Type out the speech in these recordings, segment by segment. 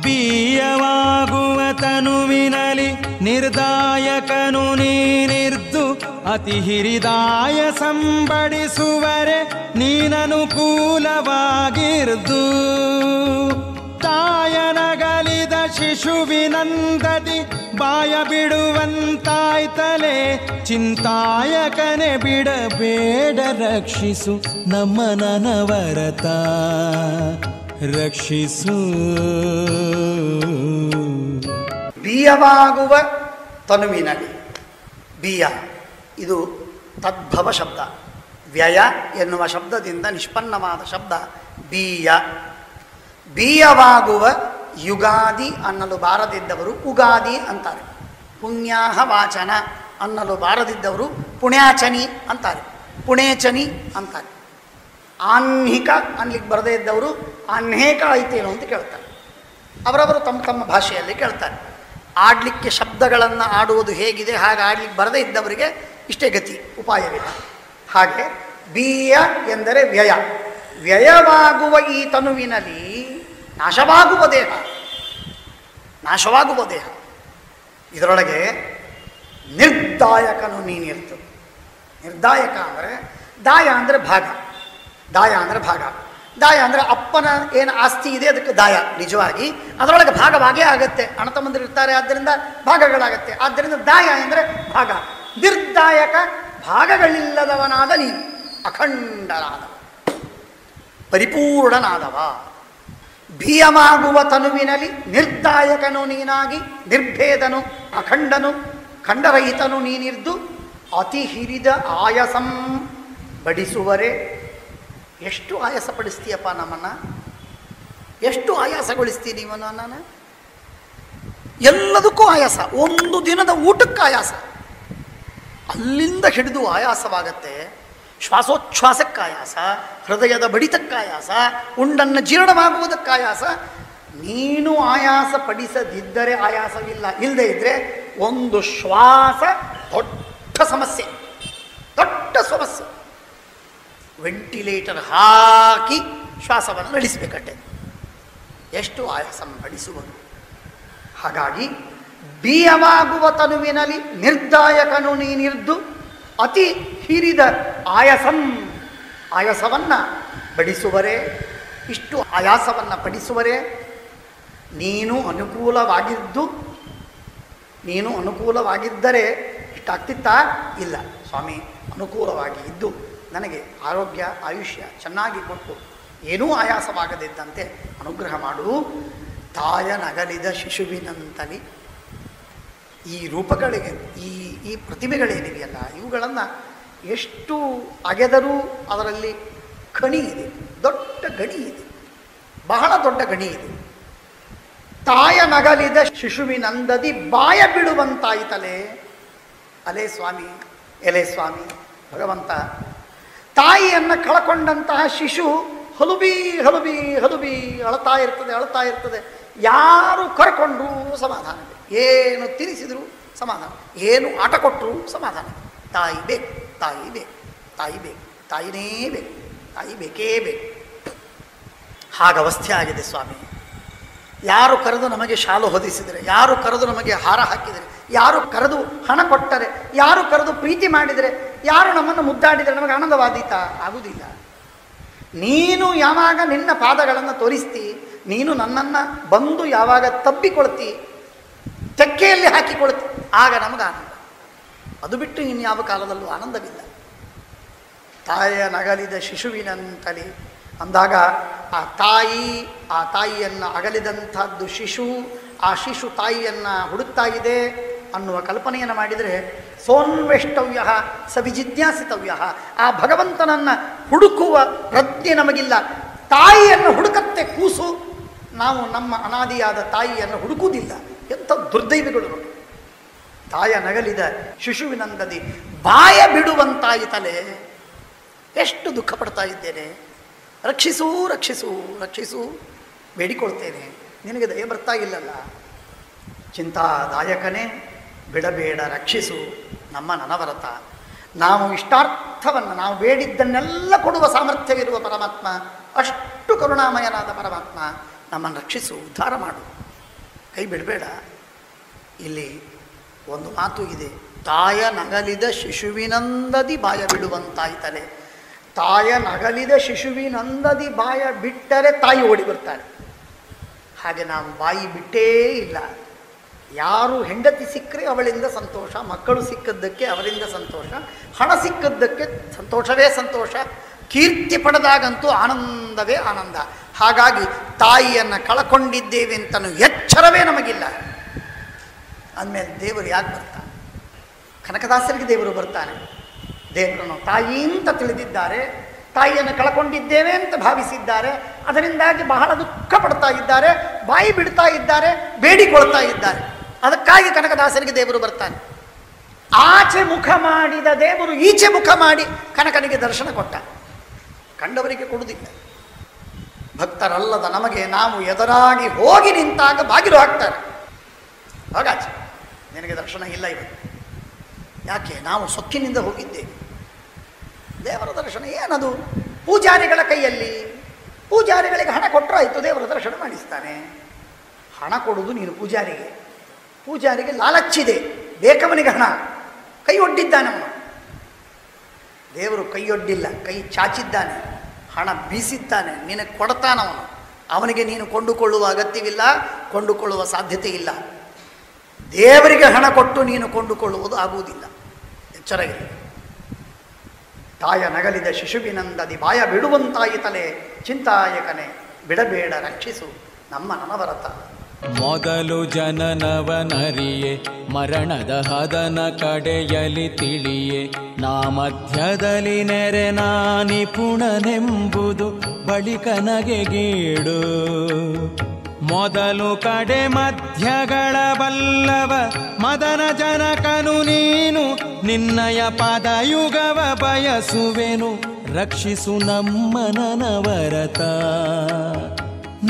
ಬೀಯವಾಗುವ ತನುವಿನಲಿ ನಿರ್ದಾಯಕನು ನೀನಿರ್ದು ಅತಿ ಹಿರಿದಾಯ ಸಂಬಡಿಸುವರೆ ನೀನನುಕೂಲವಾಗಿರ್ದು. ತಾಯನಗಲಿದ ಶಿಶುವಿನಂದದಿ ಬಾಯ ಬಿಡುವಂತಾಯ್ತಲೇ ಚಿಂತಾಯಕನೆ ಬಿಡಬೇಡ ರಕ್ಷಿಸು ನಮ್ಮ ನನವರತ ರಕ್ಷಿಸು. ಬೀಯವಾಗುವ ತನುವಿನಲಿ, ಬೀಯ ಇದು ತದ್ಭವ ಶಬ್ದ, ವ್ಯಯ ಎನ್ನುವ ಶಬ್ದದಿಂದ ನಿಷ್ಪನ್ನವಾದ ಶಬ್ದ ಬೀಯ. ಬೀಯವಾಗುವ ಯುಗಾದಿ ಅನ್ನಲು ಬಾರದಿದ್ದವರು ಉಗಾದಿ ಅಂತಾರೆ. ಪುಣ್ಯಾಹ ವಾಚನ ಅನ್ನಲು ಬಾರದಿದ್ದವರು ಪುಣ್ಯಾಚನಿ ಅಂತಾರೆ, ಪುಣೇಚನಿ ಅಂತಾರೆ. ಆಹ್ನಿಕ ಅನ್ಲಿಕ್ಕೆ ಬರದೇ ಇದ್ದವರು ಆಹ್ನೇಕ ಐತೇನೋ ಅಂತ ಕೇಳ್ತಾರೆ. ಅವರವರು ತಮ್ಮ ತಮ್ಮ ಭಾಷೆಯಲ್ಲಿ ಕೇಳ್ತಾರೆ. ಆಡಲಿಕ್ಕೆ ಶಬ್ದಗಳನ್ನು ಆಡುವುದು ಹೇಗಿದೆ ಹಾಗೆ ಆಡ್ಲಿಕ್ಕೆ ಬರದೇ ಇದ್ದವರಿಗೆ ಇಷ್ಟೇ ಗತಿ, ಉಪಾಯವಿಲ್ಲ. ಹಾಗೆ ಬೀಯ ಎಂದರೆ ವ್ಯಯ. ವ್ಯಯವಾಗುವ ಈ ತನುವಿನಲ್ಲಿ ನಾಶವಾಗುವ ದೇಹ, ನಾಶವಾಗುವ ದೇಹ. ಇದರೊಳಗೆ ನಿರ್ದಾಯಕನು ನೀನಿರ್ತು. ನಿರ್ದಾಯಕ ಅಂದರೆ ದಾಯ ಅಂದರೆ ಭಾಗ, ದಾಯ ಅಂದರೆ ಭಾಗ, ದಾಯ ಅಂದರೆ ಅಪ್ಪನ ಏನು ಆಸ್ತಿ ಇದೆ ಅದಕ್ಕೆ ದಾಯ. ನಿಜವಾಗಿ ಅದರೊಳಗೆ ಭಾಗವಾಗೇ ಆಗತ್ತೆ. ಅಣ್ಣತಮ್ಮಂದಿರು ಇರ್ತಾರೆ, ಆದ್ದರಿಂದ ಭಾಗಗಳಾಗತ್ತೆ. ಆದ್ದರಿಂದ ದಾಯ ಎಂದರೆ ಭಾಗ. ನಿರ್ದಾಯಕ ಭಾಗಗಳಿಲ್ಲದವನಾದ ನೀನು, ಅಖಂಡನಾದವ, ಪರಿಪೂರ್ಣನಾದವ. ಭೀಯಮಾಗುವ ತನುವಿನಲ್ಲಿ ನಿರ್ದಾಯಕನು ನೀನಾಗಿ, ನಿರ್ಭೇದನು, ಅಖಂಡನು, ಖಂಡರಹಿತನು ನೀನಿರ್ದು ಅತಿ ಹಿರಿದ ಆಯಸಂ ಬಡಿಸುವರೆ. ಎಷ್ಟು ಆಯಾಸ ಪಡಿಸ್ತೀಯಪ್ಪ ನಮ್ಮನ್ನು, ಎಷ್ಟು ಆಯಾಸಗೊಳಿಸ್ತೀನಿ ನೀವನು ನಾನು. ಎಲ್ಲದಕ್ಕೂ ಆಯಾಸ, ಒಂದು ದಿನದ ಊಟಕ್ಕೆ ಆಯಾಸ, ಅಲ್ಲಿಂದ ಹಿಡಿದು ಆಯಾಸವಾಗತ್ತೆ. ಶ್ವಾಸೋಚ್ಛ್ವಾಸಕ್ಕಾಯಾಸ, ಹೃದಯದ ಬಡಿತಕ್ಕಾಯಾಸ, ಉಂಡನ್ನು ಜೀರ್ಣವಾಗುವುದಕ್ಕಾಯಾಸ. ನೀನು ಆಯಾಸ ಪಡಿಸದಿದ್ದರೆ ಆಯಾಸವಿಲ್ಲ, ಇಲ್ಲದೆ ಇದ್ದರೆ ಒಂದು ಶ್ವಾಸ ದೊಡ್ಡ ಸಮಸ್ಯೆ, ದೊಡ್ಡ ಸಮಸ್ಯೆ. ವೆಂಟಿಲೇಟರ್ ಹಾಕಿ ಶ್ವಾಸವನ್ನು ನಡೆಸಬೇಕಟ್ಟೆ, ಎಷ್ಟು ಆಯಾಸ ಪಡಿಸುವುದು. ಹಾಗಾಗಿ ಬೀಯವಾಗುವ ತನುವಿನಲ್ಲಿ ನಿರ್ದಾಯಕನು ನೀನಿರ್ದು ಅತಿ ಹಿರಿದ ಆಯಸಂ, ಆಯಾಸವನ್ನು ಬಡಿಸುವರೆ, ಇಷ್ಟು ಆಯಾಸವನ್ನು ಪಡಿಸುವರೆ. ನೀನು ಅನುಕೂಲವಾಗಿದ್ದು, ನೀನು ಅನುಕೂಲವಾಗಿದ್ದರೆ ಇಷ್ಟಾಗ್ತಿತ್ತಾ? ಇಲ್ಲ ಸ್ವಾಮಿ, ಅನುಕೂಲವಾಗಿ ಇದ್ದು ನನಗೆ ಆರೋಗ್ಯ ಆಯುಷ್ಯ ಚೆನ್ನಾಗಿ ಕೊಟ್ಟು ಏನೂ ಆಯಾಸವಾಗದಿದ್ದಂತೆ ಅನುಗ್ರಹ ಮಾಡು. ತಾಯನಗಲಿದ ಶಿಶುವಿನಂತಲಿ. ಈ ರೂಪಗಳಿಗೆ, ಈ ಪ್ರತಿಮೆಗಳೇನಿವೆಯಲ್ಲ ಇವುಗಳನ್ನು ಎಷ್ಟು ಅಗೆದರೂ ಅದರಲ್ಲಿ ಖಣಿ ಇದೆ, ದೊಡ್ಡ ಗಣಿ ಇದೆ, ಬಹಳ ದೊಡ್ಡ ಗಣಿ ಇದೆ. ತಾಯನಗಲಿದ ಶಿಶುವಿನಂದದಿ ಬಾಯ ಬಿಡುವಂತಾಯಿತಲೇ. ಅಲೇ ಸ್ವಾಮಿ, ಎಲೆ ಸ್ವಾಮಿ ಭಗವಂತ, ತಾಯಿಯನ್ನು ಕಳ್ಕೊಂಡಂತಹ ಶಿಶು ಹಲುಬಿ ಹಲುಬಿ ಹಲುಬಿ ಅಳ್ತಾ ಇರ್ತದೆ, ಅಳ್ತಾ ಇರ್ತದೆ. ಯಾರು ಕರ್ಕೊಂಡ್ರೂ ಸಮಾಧಾನ, ಏನು ತಿನ್ನಿಸಿದ್ರು ಸಮಾಧಾನ, ಏನು ಆಟ ಕೊಟ್ಟರು ಸಮಾಧಾನ. ತಾಯಿ ಬೇಕು, ತಾಯಿ ಬೇಕು, ತಾಯಿ ಬೇಕು, ತಾಯಿನೇ ಬೇಕು, ತಾಯಿ ಬೇಕೇ ಬೇಕು. ಹಾಗವಸ್ಥೆ ಆಗಿದೆ ಸ್ವಾಮಿ. ಯಾರು ಕರೆದು ನಮಗೆ ಶಾಲು ಹೊದಿಸಿದರೆ, ಯಾರು ಕರೆದು ನಮಗೆ ಹಾರ ಹಾಕಿದರೆ, ಯಾರು ಕರೆದು ಹಣ ಕೊಟ್ಟರೆ, ಯಾರು ಕರೆದು ಪ್ರೀತಿ ಮಾಡಿದರೆ, ಯಾರು ನಮ್ಮನ್ನು ಮುದ್ದಾಡಿದರೆ ನಮಗೆ ಆನಂದವಾದೀತಾ? ಆಗುವುದಿಲ್ಲ. ನೀನು ಯಾವಾಗ ನಿನ್ನ ಪಾದಗಳನ್ನು ತೋರಿಸ್ತಿ, ನೀನು ನನ್ನನ್ನು ಬಂದು ಯಾವಾಗ ತಬ್ಬಿಕೊಳ್ತಿ, ತೆಕ್ಕೆಯಲ್ಲಿ ಹಾಕಿಕೊಳ್ತಿ, ಆಗ ನಮಗೆ ಆನಂದ. ಅದು ಬಿಟ್ಟು ಇನ್ಯಾವ ಕಾಲದಲ್ಲೂ ಆನಂದವಿಲ್ಲ. ತಾಯಿಯ ನಗಲಿದ ಶಿಶುವಿನಂತಲಿ ಅಂದಾಗ ಆ ತಾಯಿಯನ್ನು ಅಗಲಿದಂಥದ್ದು ಶಿಶು, ಆ ಶಿಶು ತಾಯಿಯನ್ನು ಹುಡುಕ್ತಾ ಇದೆ ಅನ್ನುವ ಕಲ್ಪನೆಯನ್ನು ಮಾಡಿದರೆ ಸೋನ್ವೇಷ್ಟವ್ಯ ಸವಿಜಿಜ್ಞಾಸಿತವ್ಯ. ಆ ಭಗವಂತನನ್ನು ಹುಡುಕುವ ಪ್ರಜ್ಞೆ ನಮಗಿಲ್ಲ. ತಾಯಿಯನ್ನು ಹುಡುಕತ್ತೆ ಕೂಸು, ನಾವು ನಮ್ಮ ಅನಾದಿಯಾದ ತಾಯಿಯನ್ನು ಹುಡುಕುವುದಿಲ್ಲ. ಎಂಥ ದುರ್ದೈವಿಗಳು ನೋಡಿ. ತಾಯ ನಗಲಿದ ಶಿಶುವಿನಂದದಿ ಬಾಯ ಬಿಡುವಂತಾಯಿತಲೇ. ಎಷ್ಟು ದುಃಖ ಪಡ್ತಾ ಇದ್ದೇನೆ. ರಕ್ಷಿಸು ರಕ್ಷಿಸು ರಕ್ಷಿಸು ಬೇಡಿಕೊಳ್ತೇನೆ, ನಿನಗೆ ದಯ ಬರ್ತಾ ಇಲ್ಲಲ್ಲ. ಚಿಂತಾದಾಯಕನೇ ಬಿಡಬೇಡ, ರಕ್ಷಿಸು ನಮ್ಮ ನನವರತ. ನಾವು ಇಷ್ಟಾರ್ಥವನ್ನು, ನಾವು ಬೇಡಿದ್ದನ್ನೆಲ್ಲ ಕೊಡುವ ಸಾಮರ್ಥ್ಯವಿರುವ ಪರಮಾತ್ಮ, ಅಷ್ಟು ಕರುಣಾಮಯನಾದ ಪರಮಾತ್ಮ, ನಮ್ಮನ್ನು ರಕ್ಷಿಸು, ಉದ್ಧಾರ ಮಾಡು. ಕೈ ಬಿಡಬೇಡ. ಇಲ್ಲಿ ಒಂದು ಮಾತು ಇದೆ, ತಾಯ ನಗಲಿದ ಶಿಶುವಿನಂದದಿ ಬಾಯ ಬಿಡುವಂತಾಯ್ತಲೆ. ತಾಯ ನಗಲಿದ ಶಿಶುವಿನಂದದಿ ಬಾಯ ಬಿಟ್ಟರೆ ತಾಯಿ ಓಡಿ ಬರ್ತಾಳೆ. ಹಾಗೆ ನಾವು ಬಾಯಿ ಬಿಟ್ಟೇ ಇಲ್ಲ. ಯಾರು ಹೆಂಡತಿ ಸಿಕ್ಕರೆ ಅವಳಿಂದ ಸಂತೋಷ, ಮಕ್ಕಳು ಸಿಕ್ಕದ್ದಕ್ಕೆ ಅವರಿಂದ ಸಂತೋಷ, ಹಣ ಸಿಕ್ಕದ್ದಕ್ಕೆ ಸಂತೋಷವೇ ಸಂತೋಷ, ಕೀರ್ತಿ ಪಡೆದಾಗಂತೂ ಆನಂದವೇ ಆನಂದ. ಹಾಗಾಗಿ ತಾಯಿಯನ್ನು ಕಳಕೊಂಡಿದ್ದೇವೆ ಅಂತನೂ ಎಚ್ಚರವೇ ನಮಗಿಲ್ಲ. ಅಂದಮೇಲೆ ದೇವರು ಯಾಕೆ ಬರ್ತಾನೆ? ಕನಕದಾಸರಿಗೆ ದೇವರು ಬರ್ತಾನೆ. ದೇವರನ್ನು ತಾಯಿ ಅಂತ ತಿಳಿದಿದ್ದಾರೆ, ತಾಯಿಯನ್ನು ಕಳ್ಕೊಂಡಿದ್ದೇವೆ ಅಂತ ಭಾವಿಸಿದ್ದಾರೆ, ಅದರಿಂದಾಗಿ ಬಹಳ ದುಃಖ ಪಡ್ತಾ ಇದ್ದಾರೆ, ಬಾಯಿ ಬಿಡ್ತಾ ಇದ್ದಾರೆ, ಬೇಡಿಕೊಳ್ತಾ ಇದ್ದಾರೆ. ಅದಕ್ಕಾಗಿ ಕನಕದಾಸರಿಗೆ ದೇವರು ಬರ್ತಾನೆ. ಆಚೆ ಮುಖ ಮಾಡಿದ ದೇವರು ಈಚೆ ಮುಖ ಮಾಡಿ ಕನಕನಿಗೆ ದರ್ಶನ ಕೊಟ್ಟ. ಕಂಡವರಿಗೆ ಕೊಡುವುದಿಲ್ಲ. ಭಕ್ತರಲ್ಲದ ನಮಗೆ ನಾವು ಎದುರಾಗಿ ಹೋಗಿ ನಿಂತಾಗ ಬಾಗಿಲು ಹಾಕ್ತಾರೆ. ಹಾಗಾಚೆ ನಿನಗೆ ದರ್ಶನ ಇಲ್ಲ ಇವತ್ತು. ಯಾಕೆ? ನಾವು ಸೊಕ್ಕಿನಿಂದ ಹೋಗಿದ್ದೇವೆ. ದೇವರ ದರ್ಶನ ಏನದು? ಪೂಜಾರಿಗಳ ಕೈಯಲ್ಲಿ. ಪೂಜಾರಿಗಳಿಗೆ ಹಣ ಕೊಟ್ಟರಾಯಿತು, ದೇವರ ದರ್ಶನ ಮಾಡಿಸ್ತಾನೆ. ಹಣ ಕೊಡುವುದು ನೀನು ಪೂಜಾರಿಗೆ. ಪೂಜಾರಿಗೆ ಲಾಲಚ್ಚಿದೆ, ಬೇಕವನಿಗೆ ಹಣ. ಕೈ ಒಡ್ಡಿದ್ದಾನವನು. ದೇವರು ಕೈಯೊಡ್ಡಿಲ್ಲ, ಕೈ ಚಾಚಿದ್ದಾನೆ, ಹಣ ಬೀಸಿದ್ದಾನೆ, ನಿನಗೆ ಕೊಡ್ತಾನವನು. ಅವನಿಗೆ ನೀನು ಕೊಂಡುಕೊಳ್ಳುವ ಅಗತ್ಯವಿಲ್ಲ, ಕೊಂಡುಕೊಳ್ಳುವ ಸಾಧ್ಯತೆ ಇಲ್ಲ. ದೇವರಿಗೆ ಹಣ ಕೊಟ್ಟು ನೀನು ಕೊಂಡುಕೊಳ್ಳುವುದು ಆಗುವುದಿಲ್ಲ. ಎಚ್ಚರ ಇಲ್ಲ. ತಾಯ ನಗಲಿದ ಶಿಶುವಿನಂದದಿ ಬಾಯ ಬಿಡುವಂತಾಯಿತಲೆ, ಚಿಂತಾಯಕನೆ ಬಿಡಬೇಡ ರಕ್ಷಿಸು ನಮ್ಮ ನನವರತ. ಮೊದಲು ಜನನವನರಿಯೇ ಮರಣದ ಹದನ ಕಡೆಯಲಿ ತಿಳಿಯೇ, ನಾ ಮಧ್ಯದಲ್ಲಿ ನೆರೆ ನಾ ನಿಪುಣನೆಂಬುದು ಬಳಿಕ ನಗೆಗೀಡು. ಮೊದಲು ಕಡೆ ಮಧ್ಯಗಳ ಬಲ್ಲವ ಮದನ ಜನಕನು ನೀನು, ನಿನ್ನಯ ಪದಯುಗವ ಬಯಸುವೆನು ರಕ್ಷಿಸು ನಮ್ಮ ನನವರತ,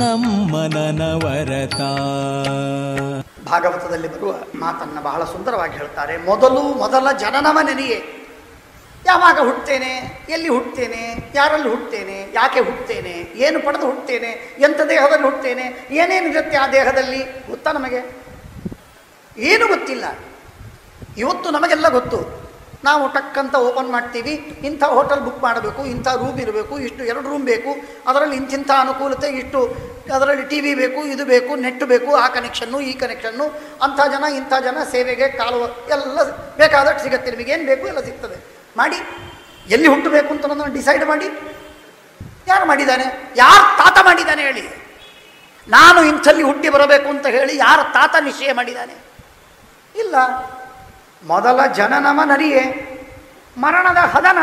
ನಮ್ಮ ನನವರತ. ಭಾಗವತದಲ್ಲಿ ಬರುವ ಮಾತನ್ನು ಬಹಳ ಸುಂದರವಾಗಿ ಹೇಳ್ತಾರೆ. ಮೊದಲ ಜನನವ ನೆನೆಯೇ. ಯಾವಾಗ ಹುಟ್ಟುತ್ತೇನೆ, ಎಲ್ಲಿ ಹುಟ್ಟುತ್ತೇನೆ, ಯಾರಲ್ಲಿ ಹುಟ್ಟುತ್ತೇನೆ, ಯಾಕೆ ಹುಟ್ಟುತ್ತೇನೆ, ಏನು ಪಡೆದು ಹುಟ್ಟುತ್ತೇನೆ, ಎಂಥ ದೇಹದಲ್ಲಿ ಹುಟ್ಟುತ್ತೇನೆ, ಏನೇನಿರುತ್ತೆ ಆ ದೇಹದಲ್ಲಿ ಗೊತ್ತಾ ನಮಗೆ? ಏನು ಗೊತ್ತಿಲ್ಲ. ಇವತ್ತು ನಮಗೆಲ್ಲ ಗೊತ್ತು. ನಾವು ಟಕ್ಕಂತ ಓಪನ್ ಮಾಡ್ತೀವಿ, ಇಂಥ ಹೋಟೆಲ್ ಬುಕ್ ಮಾಡಬೇಕು, ಇಂಥ ರೂಮ್ ಇರಬೇಕು, ಇಷ್ಟು 2 ರೂಮ್ ಬೇಕು, ಅದರಲ್ಲಿ ಇಂತಿಂಥ ಅನುಕೂಲತೆ, ಇಷ್ಟು ಅದರಲ್ಲಿ ಟಿ ವಿ ಬೇಕು, ಇದು ಬೇಕು, ನೆಟ್ ಬೇಕು, ಆ ಕನೆಕ್ಷನ್ನು ಈ ಕನೆಕ್ಷನ್ನು, ಅಂಥ ಜನ ಇಂಥ ಜನ, ಸೇವೆಗೆ ಕಾಲುವ ಎಲ್ಲ ಬೇಕಾದಷ್ಟು ಸಿಗುತ್ತೆ. ನಿಮಗೆ ಏನು ಬೇಕು ಎಲ್ಲ ಸಿಗ್ತದೆ. ಮಾಡಿ ಎಲ್ಲಿ ಹುಟ್ಟಬೇಕು ಅಂತ ನಾನು ಡಿಸೈಡ್ ಮಾಡಿ. ಯಾರು ಮಾಡಿದ್ದಾನೆ? ಯಾರು ತಾತ ಮಾಡಿದ್ದಾನೆ ಹೇಳಿ? ನಾನು ಇಂಥಲ್ಲಿ ಹುಟ್ಟಿ ಬರಬೇಕು ಅಂತ ಹೇಳಿ ಯಾರು ತಾತ ನಿಶ್ಚಯ ಮಾಡಿದ್ದಾನೆ? ಇಲ್ಲ. ಮೊದಲ ಜನನಮ ನರಿಯೇ, ಮರಣದ ಹದನ